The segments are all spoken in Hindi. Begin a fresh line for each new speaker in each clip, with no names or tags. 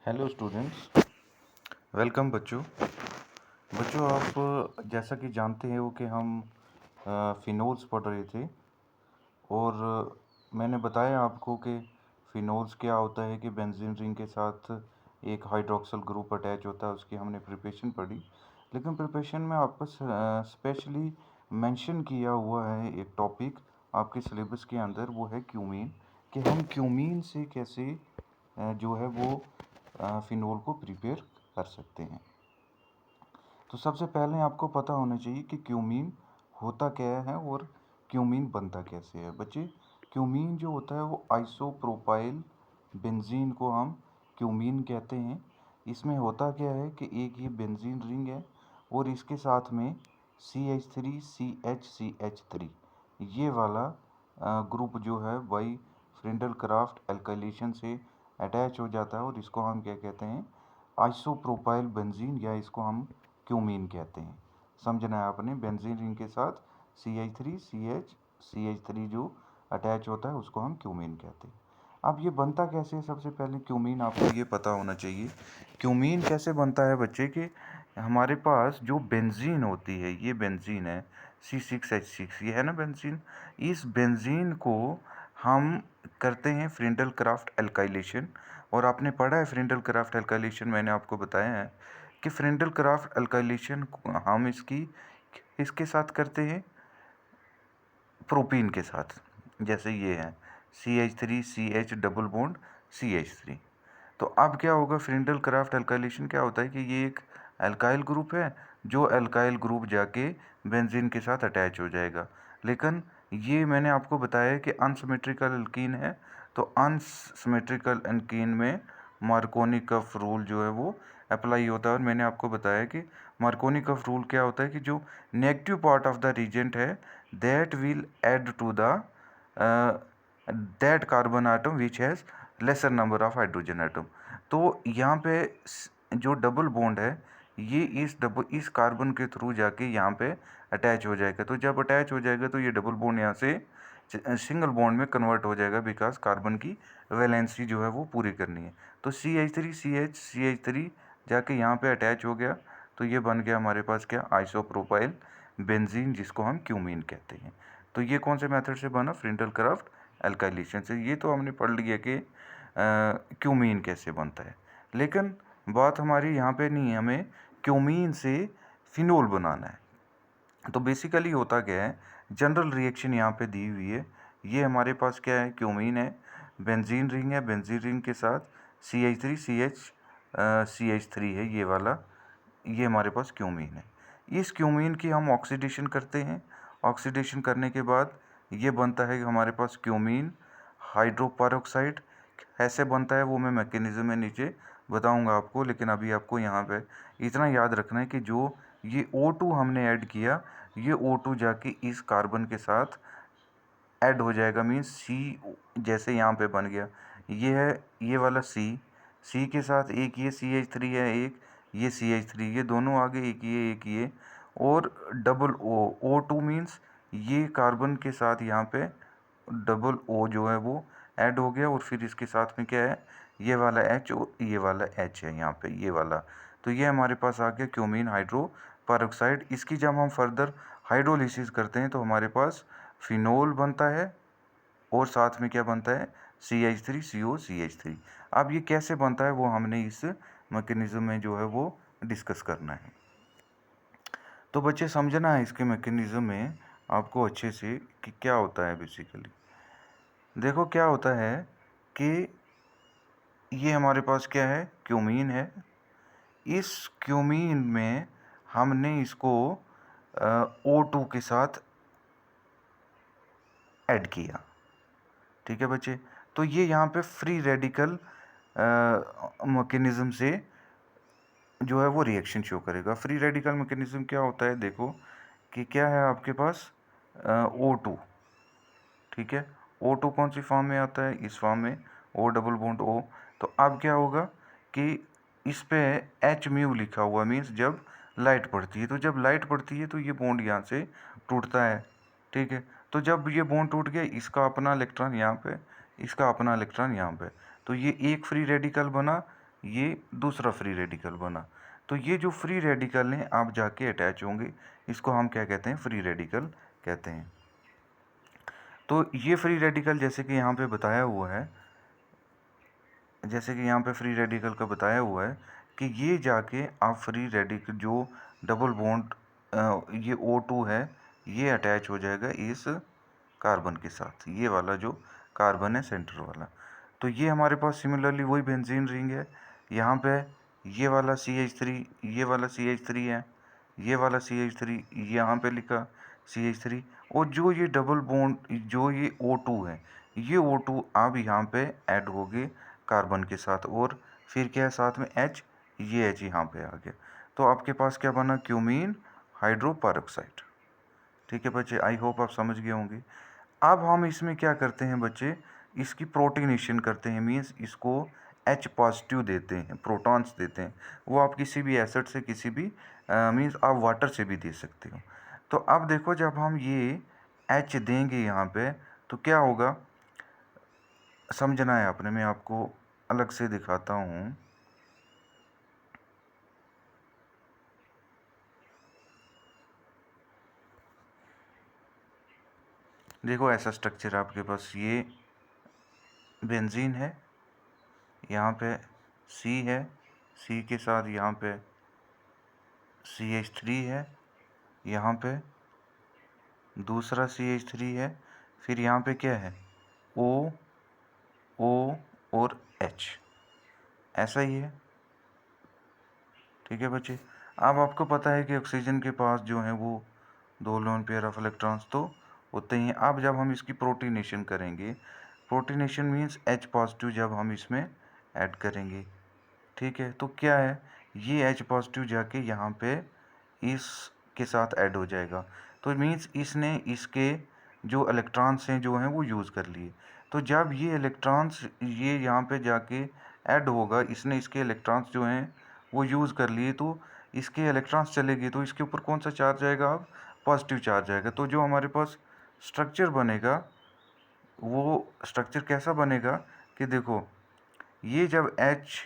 हेलो स्टूडेंट्स, वेलकम बच्चों। आप जैसा कि जानते हो कि हम फिनोल्स पढ़ रहे थे और मैंने बताया आपको कि फिनोल्स क्या होता है कि बेंजीन रिंग के साथ एक हाइड्रोक्सिल ग्रुप अटैच होता है। उसकी हमने प्रिपरेशन पढ़ी, लेकिन प्रिपरेशन में आपको स्पेशली मेंशन किया हुआ है एक टॉपिक आपके सिलेबस के अंदर, वो है क्यूमीन, कि हम क्यूमीन से कैसे जो है वो फिनोल को प्रिपेयर कर सकते हैं। तो सबसे पहले आपको पता होना चाहिए कि क्यूमीन होता क्या है और क्यूमीन बनता कैसे है। बच्चे, क्यूमीन जो होता है वो आइसोप्रोपाइल बेंजीन को हम क्यूमीन कहते हैं। इसमें होता क्या है कि एक ये बेंजीन रिंग है और इसके साथ में CH3 CH3 ये वाला ग्रुप जो है बाई फ्रिंडल क्राफ्ट एल्काइलेशन से अटैच हो जाता है और इसको हम क्या कहते हैं, आइसोप्रोपाइल बेंजीन, या इसको हम क्यूमीन कहते हैं। समझना है आपने, बेंजीन रिंग के साथ CH3 CH3 जो अटैच होता है उसको हम क्यूमीन कहते हैं। अब ये बनता कैसे है, सबसे पहले क्यूमीन आपको ये पता होना चाहिए। क्यूमीन कैसे बनता है बच्चे, कि हमारे पास जो बेंजीन होती है, ये बेंजीन है C6H6, ये है ना बेंजीन। इस बेंजीन को हम करते हैं फ्रिंडल क्राफ्ट एल्काइलेशन। और आपने पढ़ा है फ्रिंडल क्राफ्ट एल्काइलेशन, मैंने आपको बताया है कि फ्रिंडल क्राफ्ट एल्काइलेशन हम इसके साथ करते हैं प्रोपीन के साथ। जैसे ये है CH3 CH double bond CH3। तो अब क्या होगा, फ्रिंडल क्राफ्ट एल्काइलेशन क्या होता है कि ये एक एल्काइल ग्रुप है, जो एल्काइल ग्रुप जाके बेंजीन के साथ अटैच हो जाएगा। लेकिन ये मैंने आपको बताया कि अनसिमेट्रिकल एल्कीन है, तो अनसिमेट्रिकल एल्कीन में मार्कोनी-कफ रूल जो है वो अप्लाई होता है। और मैंने आपको बताया कि मार्कोनी-कफ रूल क्या होता है कि जो negative part of the reagent है that will add to the that carbon atom which has lesser number of hydrogen atom. तो यहाँ पे जो डबल बॉन्ड है ये इस कार्बन के थ्रू जाके यहाँ पे अटैच हो जाएगा। तो जब अटैच हो जाएगा तो ये डबल बॉन्ड यहाँ से सिंगल बॉन्ड में कन्वर्ट हो जाएगा, बिकॉज कार्बन की वैलेंसी जो है वो पूरी करनी है। तो CH3 CH3 जाके यहाँ पे अटैच हो गया, तो ये बन गया हमारे पास क्या, आइसोप्रोपाइल बेंजीन, जिसको हम क्यूमीन कहते हैं। तो ये कौन से मेथड से बना, फ्रिंडल क्राफ्ट एल्काइलेशन से। ये तो हमने पढ़ लिया कि क्यूमीन कैसे बनता है, लेकिन बात हमारी यहाँ पे नहीं है, हमें क्यूमीन से फिनोल बनाना है। तो बेसिकली होता क्या है, जनरल रिएक्शन यहाँ पे दी हुई है। ये हमारे पास क्या है, क्यूमीन है, बेंजीन रिंग है, बेंजीन रिंग के साथ CH3 CH3 है ये वाला, ये हमारे पास क्यूमीन है। इस क्यूमीन की हम ऑक्सीडेशन करते हैं। ऑक्सीडेशन करने के बाद ये बनता है कि हमारे पास क्यूमीन हाइड्रोपेरोक्साइड। कैसे बनता है वो मैं मैकेनिज्म में नीचे बताऊंगा आपको, लेकिन अभी आपको यहाँ पे इतना याद रखना है कि जो ये O2 हमने ऐड किया, ये O2 जाके इस कार्बन के साथ ऐड हो जाएगा। मीन्स C जैसे यहाँ पे बन गया, ये है ये वाला C के साथ एक ये CH3 है, एक ये CH3, ये दोनों आगे एक ये और डबल O2 मीन्स ये कार्बन के साथ यहाँ पे डबल O जो है वो ऐड हो गया, और फिर इसके साथ में क्या है, ये वाला H और ये वाला H है यहाँ पे, ये वाला। तो ये हमारे पास आ गया क्यूमीन हाइड्रो पेरोक्साइड। इसकी जब हम फर्दर हाइड्रोलिसिस करते हैं तो हमारे पास फिनोल बनता है, और साथ में क्या बनता है, CH3COCH3। अब ये कैसे बनता है वो हमने इस मैकेनिज्म में जो है वो डिस्कस करना है। तो बच्चे समझना है इसके मैकेनिज्म में आपको अच्छे से कि क्या होता है बेसिकली। देखो क्या होता है कि ये हमारे पास क्या है, क्यूमीन है। इस क्यूमीन में हमने इसको O2 के साथ ऐड किया, ठीक है बच्चे। तो ये यहाँ पे फ्री रेडिकल मैकेनिज्म से जो है वो रिएक्शन शो करेगा। फ्री रेडिकल मैकेनिज्म क्या होता है, देखो कि क्या है आपके पास O2, ठीक है। O2 कौन सी फॉर्म में आता है, इस फॉर्म में, O डबल बॉन्ड O। तो अब क्या होगा कि इस पे H म्यू लिखा हुआ, मीन्स जब लाइट पड़ती है, तो जब लाइट पड़ती है तो ये बॉन्ड यहाँ से टूटता है, ठीक है। तो जब ये बॉन्ड टूट गया, इसका अपना इलेक्ट्रॉन यहाँ पे, इसका अपना इलेक्ट्रॉन यहाँ पे, तो ये एक फ्री रेडिकल बना ये दूसरा फ्री रेडिकल बना। तो ये जो फ्री रेडिकल हैं आप जाके अटैच होंगे, इसको हम क्या कहते हैं, फ्री रेडिकल कहते हैं। तो ये फ्री रेडिकल जैसे कि यहाँ पे बताया हुआ है, जैसे कि यहाँ पे फ्री रेडिकल का बताया हुआ है कि ये जाके आप फ्री रेडिकल जो डबल बॉन्ड ये O2 है, ये अटैच हो जाएगा इस कार्बन के साथ, ये वाला जो कार्बन है सेंटर वाला। तो ये हमारे पास सिमिलरली वही बेंजीन रिंग है। यहाँ पे ये वाला CH3, ये वाला CH3 है, ये वाला CH3 यहाँ पे लिखा CH3, और जो ये डबल बॉन्ड जो ये O2 है, ये O2 अब यहाँ पे ऐड हो गए कार्बन के साथ, और फिर क्या है साथ में H, ये H यहाँ पे आ गया। तो आपके पास क्या बना, क्यूमीन हाइड्रोपेरोक्साइड। ठीक है बच्चे, आई होप आप समझ गए होंगे। अब हम इसमें क्या करते हैं बच्चे, इसकी प्रोटीनेशन करते हैं, मीन्स इसको H पॉजिटिव देते हैं, प्रोटॉन्स देते हैं। वो आप किसी भी एसिड से, किसी भी मीन्स आप वाटर से भी दे सकते हो। तो अब देखो जब हम ये H देंगे यहाँ पे तो क्या होगा, समझना है आपने, मैं आपको अलग से दिखाता हूँ। देखो ऐसा स्ट्रक्चर आपके पास, ये बेंजीन है, यहाँ पे C है, C के साथ यहाँ पे CH3 है, यहाँ पे दूसरा CH3 है, फिर यहाँ पे क्या है O, O और H, ऐसा ही है। ठीक है बच्चे, अब आपको पता है कि ऑक्सीजन के पास जो है वो 2 लोन पेयर ऑफ इलेक्ट्रॉन्स तो होते ही हैं। अब जब हम इसकी प्रोटीनेशन करेंगे, प्रोटीनेशन मीन्स H पॉजिटिव जब हम इसमें ऐड करेंगे, ठीक है, तो क्या है, ये H पॉजिटिव जाके यहाँ पे इसके साथ ऐड हो जाएगा। तो मीन्स इसने इसके जो इलेक्ट्रॉन्स हैं जो हैं वो यूज़ कर लिए। तो जब ये इलेक्ट्रॉन्स ये यहाँ पे जाके ऐड होगा, इसने इसके इलेक्ट्रॉन्स जो हैं वो यूज़ कर लिए, तो इसके इलेक्ट्रॉन्स चले गए, तो इसके ऊपर कौन सा चार्ज आएगा, अब पॉजिटिव चार्ज आएगा। तो जो हमारे पास स्ट्रक्चर बनेगा वो स्ट्रक्चर कैसा बनेगा कि देखो, ये जब H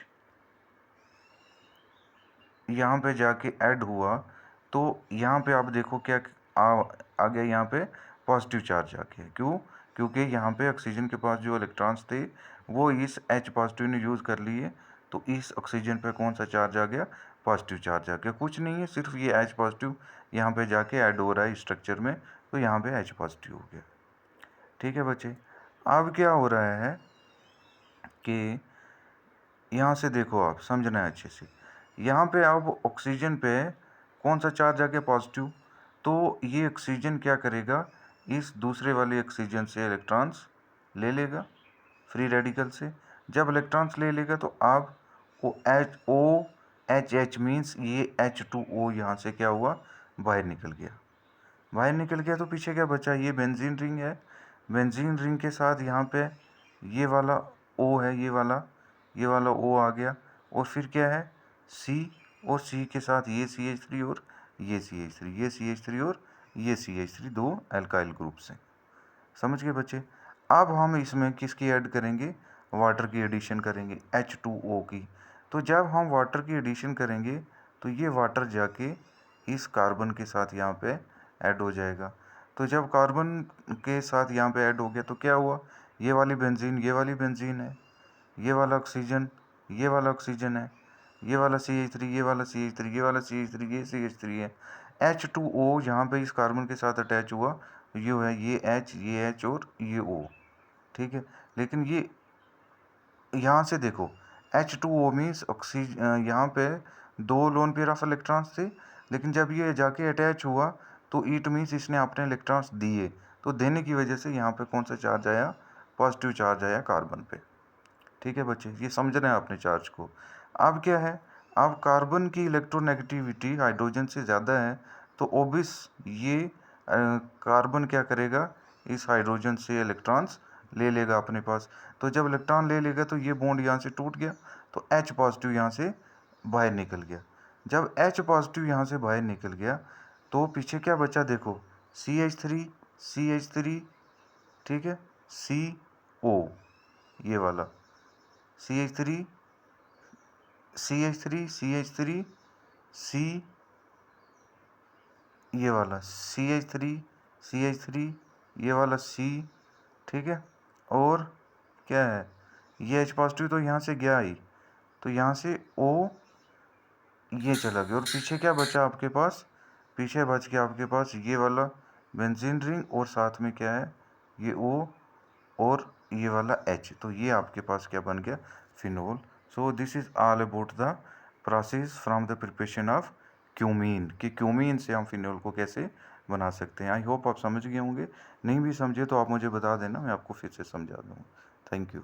यहाँ पे जाके ऐड हुआ तो यहाँ पे आप देखो क्या आ गया, यहाँ पे पॉजिटिव चार्ज आ गया। क्यों, क्योंकि यहाँ पे ऑक्सीजन के पास जो इलेक्ट्रॉन्स थे वो इस H पॉजिटिव ने यूज़ कर लिए, तो इस ऑक्सीजन पे कौन सा चार्ज आ गया, पॉजिटिव चार्ज आ गया। कुछ नहीं है, सिर्फ ये H पॉजिटिव यहाँ पे जाके ऐड हो रहा है स्ट्रक्चर में, तो यहाँ पे H पॉजिटिव हो गया। ठीक है बच्चे, अब क्या हो रहा है कि यहाँ से देखो, आप समझना है अच्छे से, यहाँ पे अब ऑक्सीजन पे कौन सा चार्ज आ गया, पॉजिटिव। तो ये ऑक्सीजन क्या करेगा, इस दूसरे वाले ऑक्सीजन से इलेक्ट्रॉन्स ले लेगा फ्री रेडिकल से। जब इलेक्ट्रॉन्स ले लेगा तो अब OH मीन्स ये H2O यहाँ से क्या हुआ, बाहर निकल गया। बाहर निकल गया तो पीछे क्या बचा, ये बेंजीन रिंग है, बेंजीन रिंग के साथ यहाँ पे ये वाला O है, ये वाला O आ गया, और फिर क्या है C, और C के साथ ये CH3 और ये CH3, ये CH3 और ये CH3, दो एल्काइल ग्रुप्स हैं। समझ गए बच्चे। अब हम इसमें किसकी ऐड करेंगे, वाटर की एडिशन करेंगे, H2O की। तो जब हम वाटर की एडिशन करेंगे तो ये वाटर जाके इस कार्बन के साथ यहाँ पे ऐड हो जाएगा। तो जब कार्बन के साथ यहाँ पे ऐड हो गया तो क्या हुआ, ये वाली बेंजीन, ये वाली बेंजीन है, ये वाला ऑक्सीजन, ये वाला ऑक्सीजन है, ये वाला CH3, ये वाला CH3, ये वाला CH3, ये CH3 है। H2O यहाँ पे इस कार्बन के साथ अटैच हुआ, ये है ये H, ये H और ये O। ठीक है, लेकिन ये यहाँ से देखो H2O मीन्स ऑक्सीजन, यहाँ पे 2 लोन पेयर ऑफ इलेक्ट्रॉन्स थे, लेकिन जब ये जाके अटैच हुआ तो इट मीन्स इसने अपने इलेक्ट्रॉन्स दिए, तो देने की वजह से यहाँ पे कौन सा चार्ज आया, पॉजिटिव चार्ज आया कार्बन पे। ठीक है बच्चे, ये समझना है अपने चार्ज को। अब क्या है, अब कार्बन की इलेक्ट्रोनेगेटिविटी हाइड्रोजन से ज़्यादा है, तो ओबिस ये कार्बन क्या करेगा, इस हाइड्रोजन से इलेक्ट्रॉन्स ले लेगा अपने पास। तो जब इलेक्ट्रॉन ले लेगा तो ये बॉन्ड यहाँ से टूट गया, तो H पॉजिटिव यहाँ से बाहर निकल गया। जब H पॉजिटिव यहाँ से बाहर निकल गया तो पीछे क्या बचा, देखो CH3, ठीक है, CO, ये वाला CH3, CH3 C, ये वाला CH3 ये वाला C, ठीक है। और क्या है, ये H पॉजिटिव तो यहाँ से गया ही, तो यहाँ से O ये चला गया, और पीछे क्या बचा आपके पास, पीछे बच गया आपके पास ये वाला बेंजीन रिंग, और साथ में क्या है, ये O और ये वाला H, तो ये आपके पास क्या बन गया, phenol. So this is all about the process from the preparation of cumene, कि क्यूमीन से हम फिनोल को कैसे बना सकते हैं। आई होप आप समझ गए होंगे, नहीं भी समझे तो आप मुझे बता देना, मैं आपको फिर से समझा दूँगा। Thank you.